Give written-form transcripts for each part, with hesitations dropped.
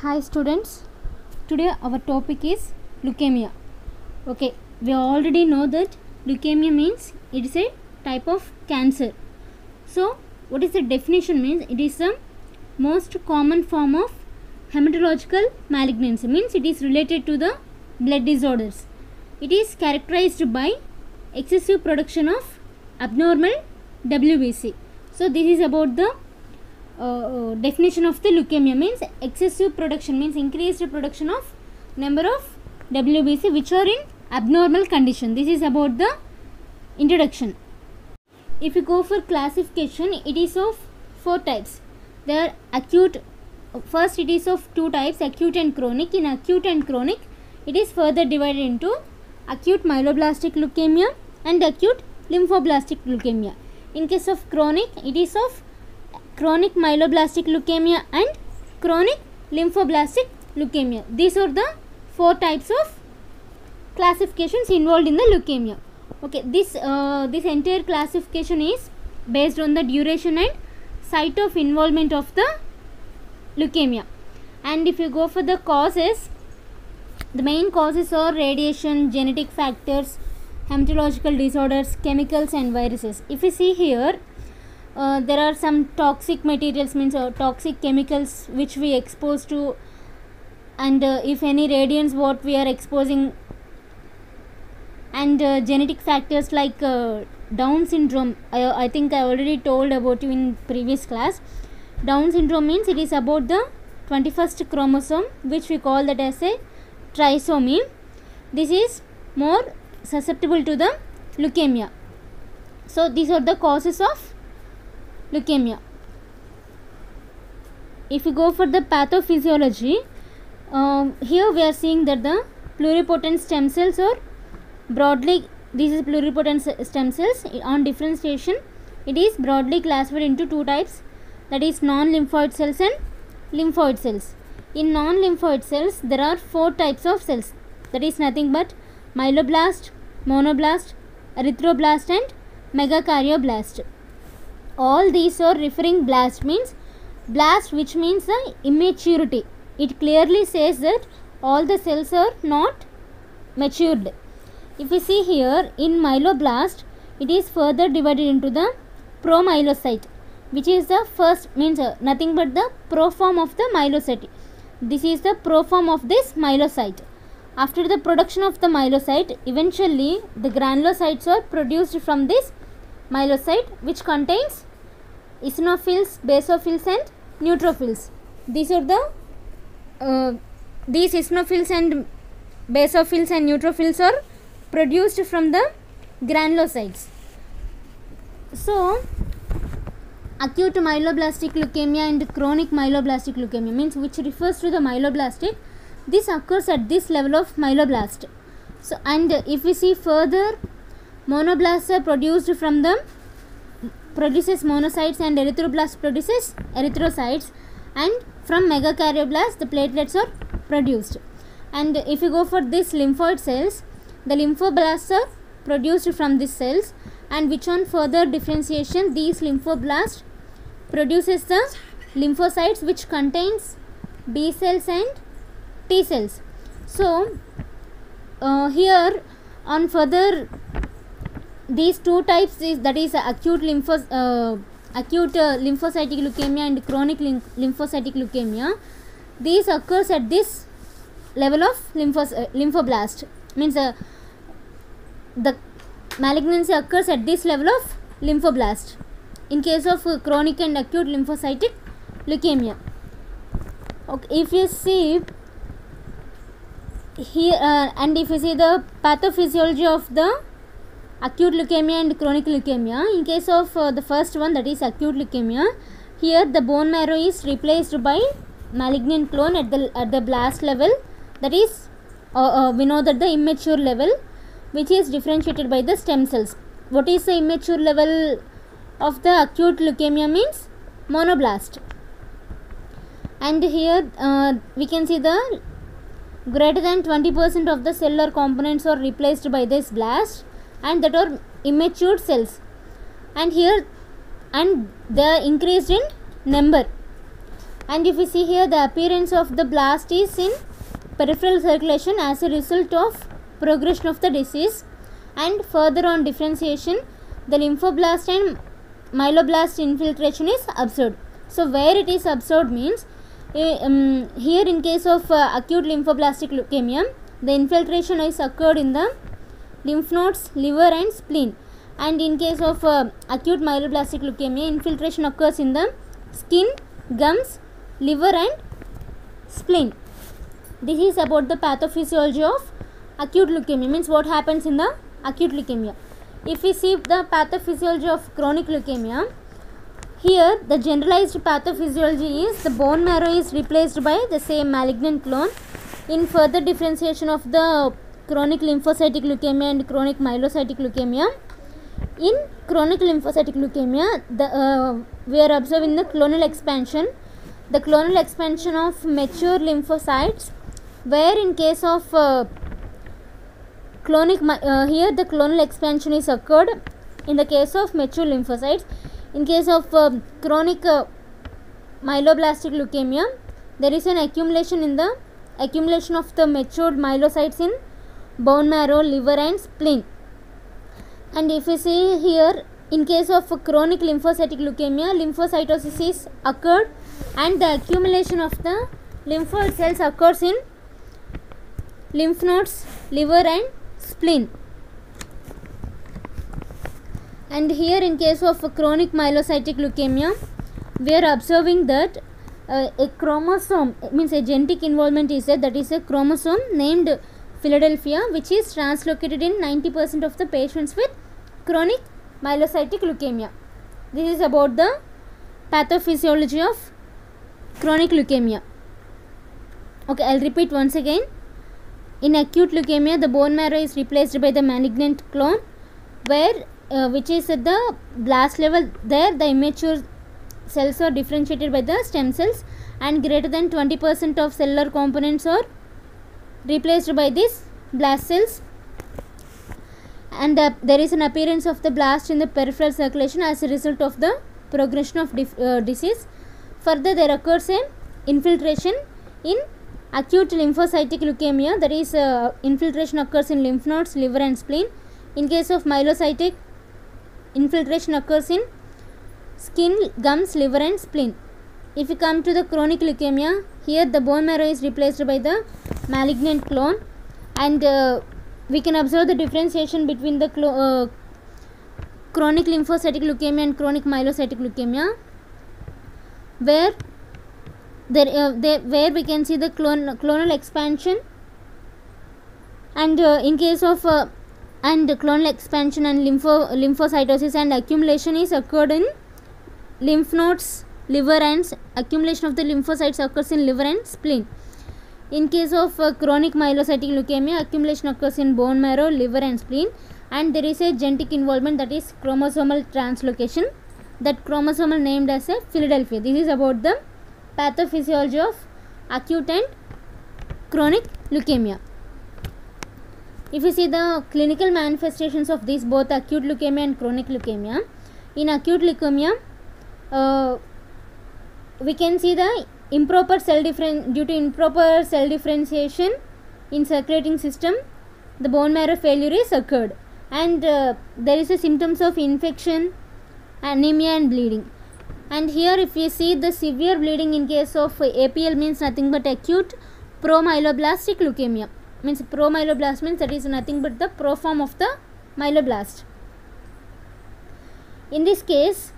Hi students, today our topic is leukemia. Okay, we already know that leukemia means it is a type of cancer. So, what is the definition means? It is the most common form of hematological malignancy, means it is related to the blood disorders. It is characterized by excessive production of abnormal WBC. So, this is about the definition of the leukemia, means excessive production, means increased production of number of WBC which are in abnormal condition. This is about the introduction. If you go for classification, it is of 4 types. There are acute. First, it is of 2 types, acute and chronic. In acute and chronic, it is further divided into acute myeloblastic leukemia and acute lymphoblastic leukemia. In case of chronic, it is of chronic myeloblastic leukemia and chronic lymphoblastic leukemia. These are the 4 types of classifications involved in the leukemia. Okay, this entire classification is based on the duration and site of involvement of the leukemia. And if you go for the causes, the main causes are radiation, genetic factors, hematological disorders, chemicals and viruses. If you see here, there are some toxic materials, means toxic chemicals which we expose to, and if any radiance what we are exposing, and genetic factors like Down syndrome. I think I already told about you in previous class. Down syndrome means it is about the 21st chromosome, which we call that as a trisomy. This is more susceptible to the leukemia. So these are the causes of leukemia. If you go for the pathophysiology, here we are seeing that the pluripotent stem cells are broadly, this is pluripotent stem cells. On differentiation, it is broadly classified into 2 types, that is non-lymphoid cells and lymphoid cells. In non-lymphoid cells, there are 4 types of cells, that is nothing but myeloblast, monoblast, erythroblast and megakaryoblast. All these are referring blast, means blast, which means the immaturity. It clearly says that all the cells are not matured. If we see here, in myeloblast, it is further divided into the promyelocyte, which is the first, means nothing but the proform of the myelocyte. This is the proform of this myelocyte. After the production of the myelocyte, eventually the granulocytes are produced from this myelocyte, which contains eosinophils, basophils and neutrophils. These are the these eosinophils and basophils and neutrophils are produced from the granulocytes. So acute myeloblastic leukemia and chronic myeloblastic leukemia, means which refers to the myeloblastic, this occurs at this level of myeloblast. So, and if we see further, monoblasts are produced from the produces monocytes and erythroblast produces erythrocytes, and from megakaryoblast the platelets are produced. And if you go for this lymphoid cells, the lymphoblasts are produced from these cells, and which on further differentiation, these lymphoblasts produces the lymphocytes which contains B cells and T cells. So here on further these 2 types is, that is acute lymphocytic leukemia and chronic lymphocytic leukemia. These occurs at this level of lymphoblast, means the malignancy occurs at this level of lymphoblast in case of chronic and acute lymphocytic leukemia. Okay, if you see here, and if you see the pathophysiology of the acute leukemia and chronic leukemia, in case of the first one, that is acute leukemia, here the bone marrow is replaced by malignant clone at the blast level, that is we know that the immature level, which is differentiated by the stem cells. What is the immature level of the acute leukemia? Means monoblast. And here we can see the greater than 20% of the cellular components are replaced by this blast, and that are immature cells. And here, and they are increased in number. And if you see here, the appearance of the blast is in peripheral circulation as a result of progression of the disease. And further on differentiation, the lymphoblast and myeloblast infiltration is observed. So where it is observed means, here in case of acute lymphoblastic leukemia, the infiltration is occurred in the lymph nodes, liver and spleen. And in case of acute myeloblastic leukemia, infiltration occurs in the skin, gums, liver and spleen. This is about the pathophysiology of acute leukemia, means what happens in the acute leukemia. If we see the pathophysiology of chronic leukemia, here the generalized pathophysiology is the bone marrow is replaced by the same malignant clone. In further differentiation of the chronic lymphocytic leukemia and chronic myelocytic leukemia, in chronic lymphocytic leukemia, we are observing the clonal expansion. The clonal expansion of mature lymphocytes, where in case of here the clonal expansion is occurred in the case of mature lymphocytes. In case of chronic myeloblastic leukemia, there is an accumulation of the matured myelocytes in bone marrow, liver and spleen. And if you see here, in case of chronic lymphocytic leukemia, lymphocytosis is occurred and the accumulation of the lymphoid cells occurs in lymph nodes, liver and spleen. And here in case of chronic myelocytic leukemia, we are observing that a chromosome, means a genetic involvement is there, that is a chromosome named Philadelphia, which is translocated in 90% of the patients with chronic myelocytic leukemia. This is about the pathophysiology of chronic leukemia. Okay, I'll repeat once again. In acute leukemia, the bone marrow is replaced by the malignant clone, where which is at the blast level. There the immature cells are differentiated by the stem cells, and greater than 20% of cellular components are replaced by these blast cells. And there is an appearance of the blast in the peripheral circulation as a result of the progression of disease. Further, there occurs an infiltration in acute lymphocytic leukemia, that is infiltration occurs in lymph nodes, liver and spleen. In case of myelocytic, infiltration occurs in skin, gums, liver and spleen. If you come to the chronic leukemia, here the bone marrow is replaced by the malignant clone, and we can observe the differentiation between the chronic lymphocytic leukemia and chronic myelocytic leukemia, where where we can see the clonal expansion, and in case of and clonal expansion and lymphocytosis and accumulation is occurred in lymph nodes, liver, and accumulation of the lymphocytes occurs in liver and spleen. In case of chronic myelocytic leukemia, accumulation occurs in bone marrow, liver and spleen, and there is a genetic involvement, that is chromosomal translocation. That chromosomal named as a Philadelphia. This is about the pathophysiology of acute and chronic leukemia. If you see the clinical manifestations of these both acute leukemia and chronic leukemia, in acute leukemia, we can see the due to improper cell differentiation in circulating system, the bone marrow failure is occurred, and there is a symptoms of infection, anemia and bleeding. And here if you see the severe bleeding in case of APL means nothing but acute promyeloblastic leukemia. Means promyeloblast means that is nothing but the pro form of the myeloblast. In this case,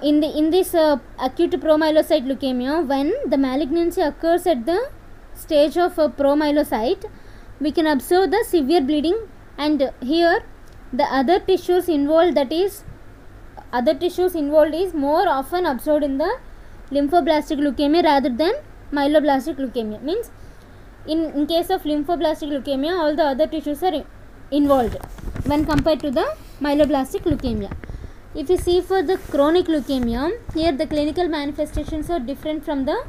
in this acute promyelocyte leukemia, when the malignancy occurs at the stage of promyelocyte, we can observe the severe bleeding, and here the other tissues involved is more often observed in the lymphoblastic leukemia rather than myeloblastic leukemia. Means in case of lymphoblastic leukemia, all the other tissues are involved when compared to the myeloblastic leukemia. If you see for the chronic leukemia, here the clinical manifestations are different from the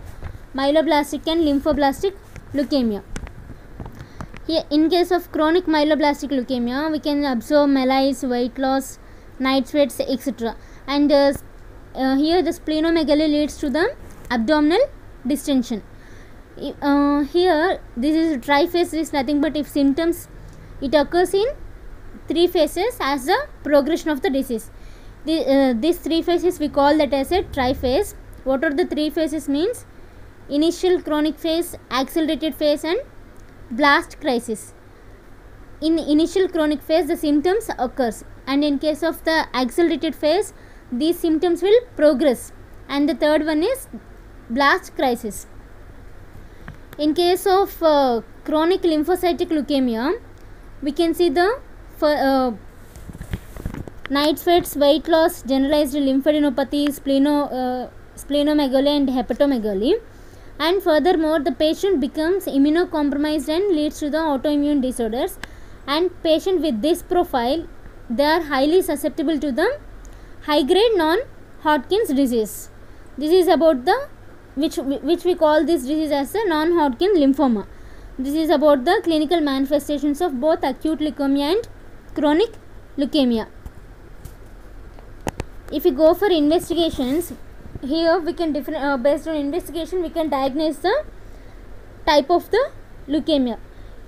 myeloblastic and lymphoblastic leukemia. Here in case of chronic myeloblastic leukemia, we can observe malaise, weight loss, night sweats, etc. And here the splenomegaly leads to the abdominal distension. Here this is triphase is nothing but if symptoms, it occurs in 3 phases as the progression of the disease. These 3 phases we call that as a triphase. What are the 3 phases means? Initial chronic phase, accelerated phase and blast crisis. In initial chronic phase the symptoms occurs, and in case of the accelerated phase these symptoms will progress, and the third one is blast crisis. In case of chronic lymphocytic leukemia, we can see the night sweats, weight loss, generalized lymphadenopathy, splenomegaly and hepatomegaly. And furthermore, the patient becomes immunocompromised and leads to the autoimmune disorders. And patient with this profile, they are highly susceptible to the high-grade non-Hodgkin's disease. This is about the which we call this disease as a non-Hodgkin lymphoma. This is about the clinical manifestations of both acute leukemia and chronic leukemia. If we go for investigations, here we can based on investigation we can diagnose the type of the leukemia.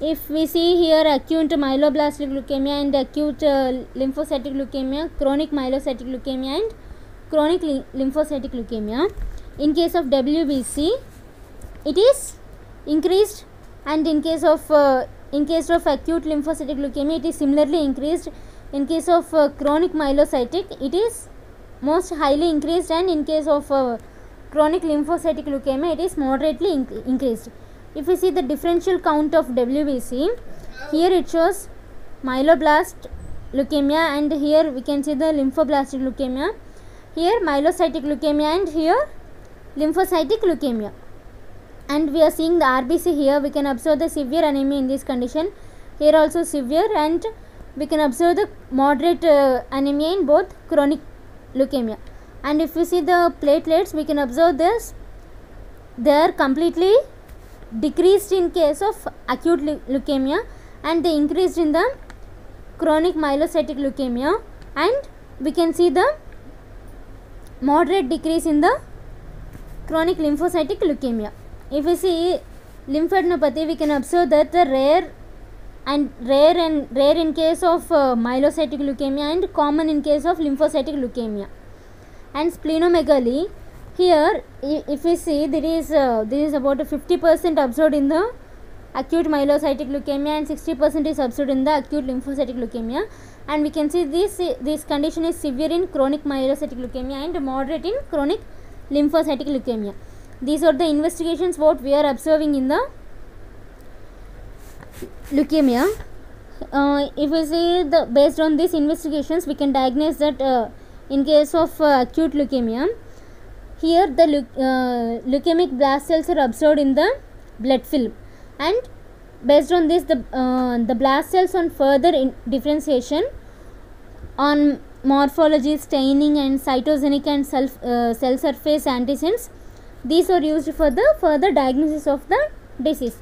If we see here acute myeloblastic leukemia and acute lymphocytic leukemia, chronic myelocytic leukemia and chronic lymphocytic leukemia. In case of WBC, it is increased, and in case of acute lymphocytic leukemia, it is similarly increased. In case of chronic myelocytic, it is most highly increased, and in case of chronic lymphocytic leukemia, it is moderately increased. If we see the differential count of WBC, here it shows myeloblast leukemia, and here we can see the lymphoblastic leukemia. Here myelocytic leukemia, and here lymphocytic leukemia. And we are seeing the RBC here. We can observe the severe anemia in this condition. Here also severe, and we can observe the moderate anemia in both chronic leukemia. And if we see the platelets, we can observe this. They are completely decreased in case of acute leukemia, and they increased in the chronic myelocytic leukemia, and we can see the moderate decrease in the chronic lymphocytic leukemia. If we see lymphadenopathy, we can observe that the rare in case of myelocytic leukemia and common in case of lymphocytic leukemia. And splenomegaly, here if we see this is about 50% observed in the acute myelocytic leukemia and 60% is observed in the acute lymphocytic leukemia. And we can see this condition is severe in chronic myelocytic leukemia and moderate in chronic lymphocytic leukemia. These are the investigations what we are observing in the leukemia. If we see based on these investigations, we can diagnose that in case of acute leukemia, here the leukemic blast cells are observed in the blood film, and based on this the blast cells on further differentiation on morphology, staining and cytogenic and cell surface antigens, these are used for the further diagnosis of the disease.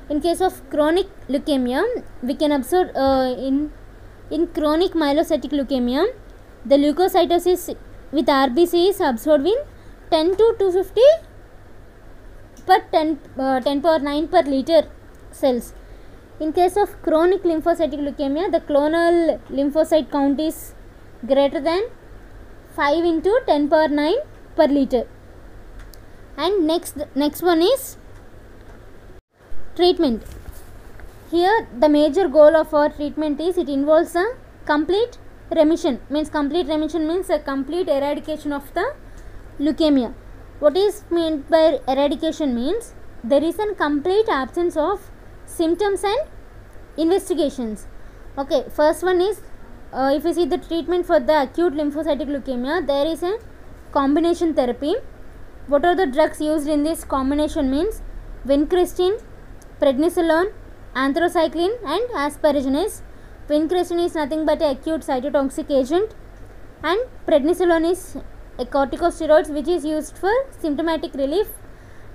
In case of chronic leukemia, we can observe in chronic myelocytic leukemia, the leukocytosis with RBC is observed in 10 to 250 per 10 power 9 per liter cells. In case of chronic lymphocytic leukemia, the clonal lymphocyte count is greater than 5 into 10 power 9 per liter. And next one is treatment. Here the major goal of our treatment is it involves a complete remission. Complete remission means a complete eradication of the leukemia. What is meant by eradication means there is a complete absence of symptoms and investigations. Okay, first one is if you see the treatment for the acute lymphocytic leukemia, there is a combination therapy. What are the drugs used in this combination means vincristine, prednisolone, anthracycline and asparaginase. Vincristine is nothing but an acute cytotoxic agent, and prednisolone is a corticosteroids which is used for symptomatic relief,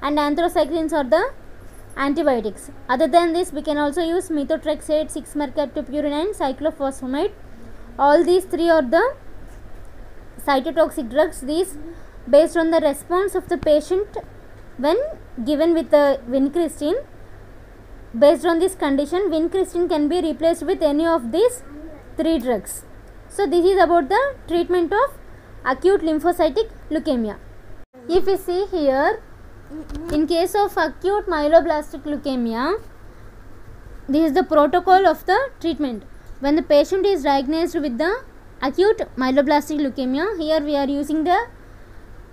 and anthracyclines are the antibiotics. Other than this, we can also use methotrexate, 6-mercaptopurine and cyclophosphamide. All these three are the cytotoxic drugs. These based on the response of the patient when given with the vincristine. Based on this condition, vincristine can be replaced with any of these 3 drugs. So this is about the treatment of acute lymphocytic leukemia. If we see here, in case of acute myeloblastic leukemia, this is the protocol of the treatment. When the patient is diagnosed with the acute myeloblastic leukemia, here we are using the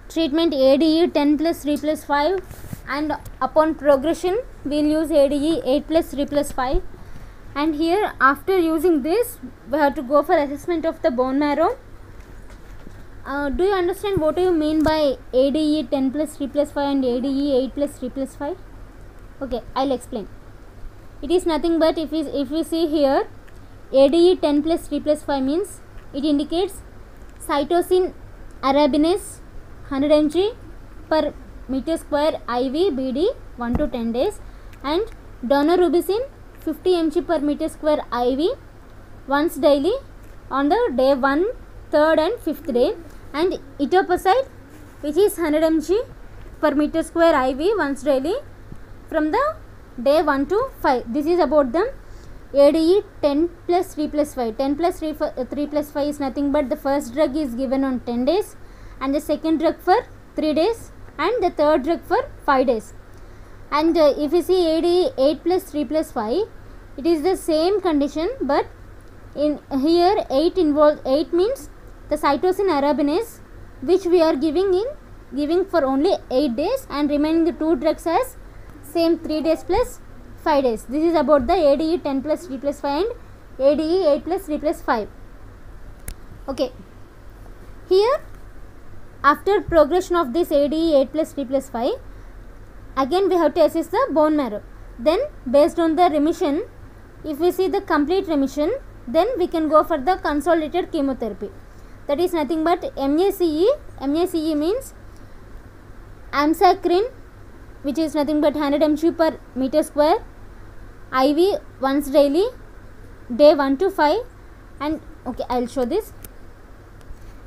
treatment ADE 10 plus 3 plus 5, and upon progression we will use ADE 8 plus 3 plus 5. And here, after using this, we have to go for assessment of the bone marrow. Do you understand what do you mean by ADE 10 plus 3 plus 5 and ADE 8 plus 3 plus 5? Okay, I will explain. It is nothing but, if we see here, ADE 10 plus 3 plus 5 means it indicates cytosine arabinase 100 mg per meter square IV BD 1 to 10 days, and daunorubicin 50 mg per meter square IV once daily on the day 1, 3rd and 5th day, and etoposide which is 100 mg per meter square IV once daily from the day 1 to 5. This is about the ADE 10 plus 3 plus 5. 10 plus 3 plus 5 is nothing but the first drug is given on 10 days, and the second drug for 3 days, and the third drug for 5 days. And if you see ADE 8 plus 3 plus 5, it is the same condition, but in here 8 means the cytosine arabinase, which we are giving for only 8 days, and remaining the 2 drugs as same 3 days plus 5 days. This is about the ADE 10 plus 3 plus 5 and ADE 8 plus 3 plus 5. Okay. Here, after progression of this ADE 8 plus 3 plus 5, again we have to assess the bone marrow. Then based on the remission, if we see the complete remission, then we can go for the consolidated chemotherapy. That is nothing but MACE. MACE means amsacrin, which is nothing but 100 mg per meter square IV once daily, day 1 to 5. And okay, I will show this.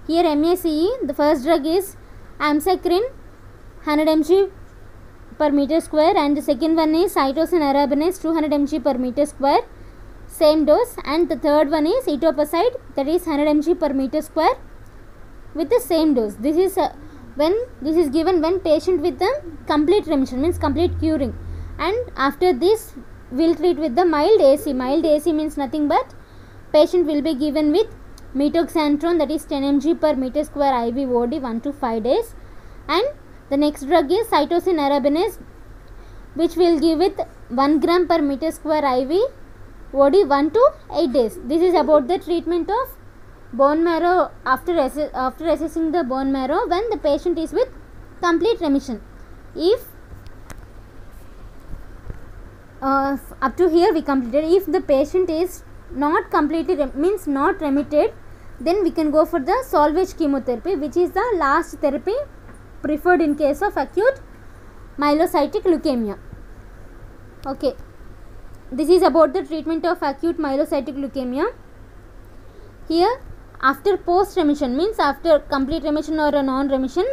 Here MACE, the first drug is amsacrin 100 mg per meter square, and the second one is cytosine arabinase 200 mg per meter square, same dose, and the third one is etoposide, that is 100 mg per meter square with the same dose. This is when this is given when patient with the complete remission, means complete curing, and after this we will treat with the mild AC. Mild AC means nothing but patient will be given with metoxantrone, that is 10 mg per meter square IV OD 1 to 5 days, and the next drug is cytosine arabinase, which will give with 1 gram per meter square IV OD 1 to 8 days. This is about the treatment of bone marrow after assessing the bone marrow when the patient is with complete remission. If up to here we completed, if the patient is not completely means not remitted, then we can go for the salvage chemotherapy, which is the last therapy preferred in case of acute myelocytic leukemia. Okay, this is about the treatment of acute myelocytic leukemia. Here, after post remission, means after complete remission or a non remission,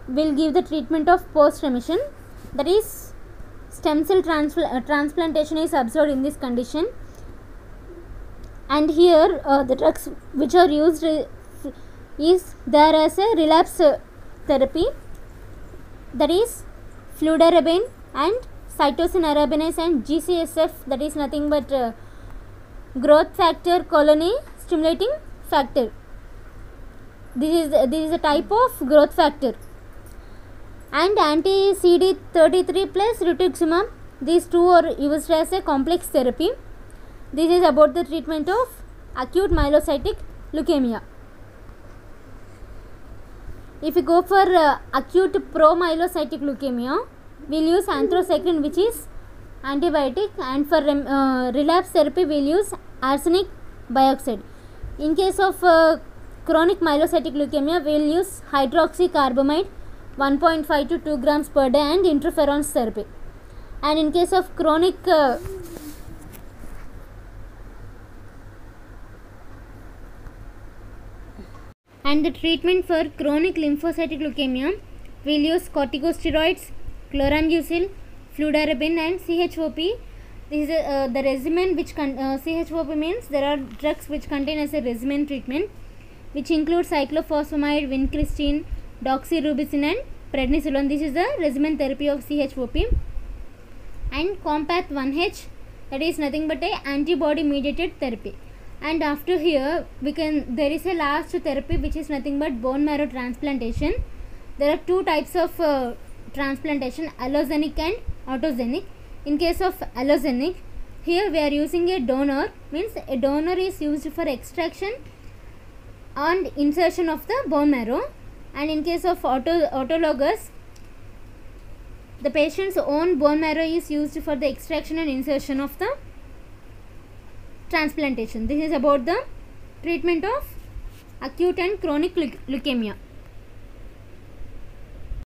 we will give the treatment of post remission, that is stem cell transplantation is observed in this condition. And here the drugs which are used is there as a relapse therapy, that is fludarabine and cytosine arabinase and GCSF, that is nothing but growth factor colony stimulating factor. This is a type of growth factor, and anti-CD33 plus rituximab. These two are used as a complex therapy. This is about the treatment of acute myelocytic leukemia. If we go for acute promyelocytic leukemia, we will use anthracycline, which is antibiotic, and for relapse therapy we will use arsenic dioxide. In case of chronic myelocytic leukemia, we will use hydroxycarbamide 1.5 to 2 grams per day and interferons therapy. And in case of chronic And the treatment for chronic lymphocytic leukemia will use corticosteroids, chlorambucil, fludarabine and CHOP. This is the regimen which CHOP means there are drugs which contain as a regimen treatment, which include cyclophosphamide, vincristine, doxorubicin and prednisolone. This is the regimen therapy of CHOP. And Compath 1H, that is nothing but a antibody mediated therapy. And after here there is a last therapy which is nothing but bone marrow transplantation. There are two types of transplantation, allogenic and autogenic. In case of allogenic, here we are using a donor, means a donor is used for extraction and insertion of the bone marrow. And in case of autologous, the patient's own bone marrow is used for the extraction and insertion of the transplantation. This is about the treatment of acute and chronic leukemia.